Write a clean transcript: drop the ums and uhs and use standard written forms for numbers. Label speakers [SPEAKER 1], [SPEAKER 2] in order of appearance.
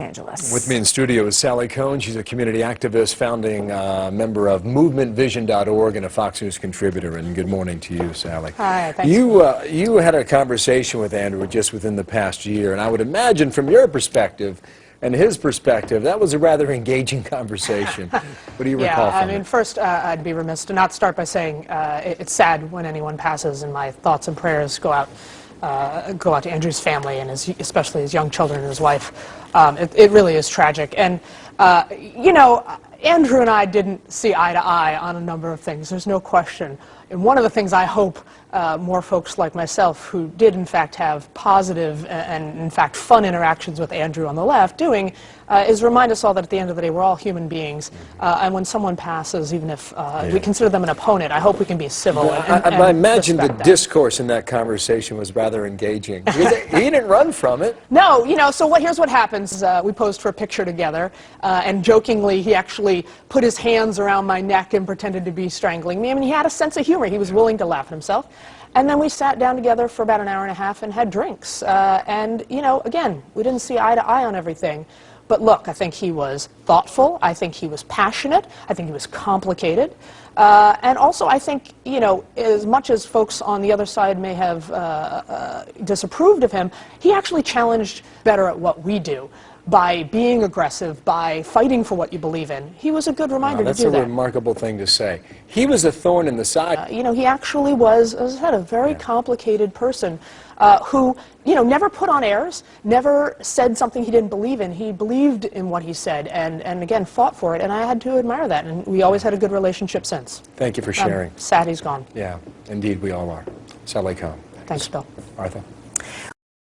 [SPEAKER 1] Angeles.
[SPEAKER 2] With me in studio is Sally Cohn. She's a community activist, founding member of MovementVision.org and a Fox News contributor. And good morning to you, Sally.
[SPEAKER 1] Hi, thanks.
[SPEAKER 2] You had a conversation with Andrew just within the past year, and I would imagine from your perspective and his perspective, that was a rather engaging conversation. What do you recall from it?
[SPEAKER 1] I mean, first, I'd be remiss to not start by saying it's sad when anyone passes, and my thoughts and prayers go out to Andrew's family and especially his young children and his wife. It really is tragic. And, you know, Andrew and I didn't see eye to eye on a number of things. There's no question. And one of the things I hope more folks like myself who did, in fact, have positive and, in fact, fun interactions with Andrew on the left doing is remind us all that at the end of the day, we're all human beings. And when someone passes, even if we consider them an opponent, I hope we can be civil.
[SPEAKER 2] I imagine the discourse in that conversation was rather engaging. He didn't run from it.
[SPEAKER 1] No, you know, so here's what happens. We posed for a picture together, and jokingly, he actually put his hands around my neck and pretended to be strangling me. I mean, he had a sense of humor. He was willing to laugh at himself. And then we sat down together for about an hour and a half and had drinks. And, you know, again, we didn't see eye to eye on everything. But look, I think he was thoughtful. I think he was passionate. I think he was complicated. And also, I think, you know, as much as folks on the other side may have disapproved of him, he actually challenged better at what we do. By being aggressive, by fighting for what you believe in. He was a good reminder to do that.
[SPEAKER 2] That's a remarkable thing to say. He was a thorn in the side.
[SPEAKER 1] You know, he actually was, as I said, a very complicated person who, you know, never put on airs, never said something he didn't believe in. He believed in what he said and again, fought for it, and I had to admire that, and we always had a good relationship since.
[SPEAKER 2] Thank you for sharing.
[SPEAKER 1] I'm sad he's gone.
[SPEAKER 2] Yeah, indeed we all are. Sally Cohn.
[SPEAKER 1] Thanks, Bill.
[SPEAKER 2] Arthur.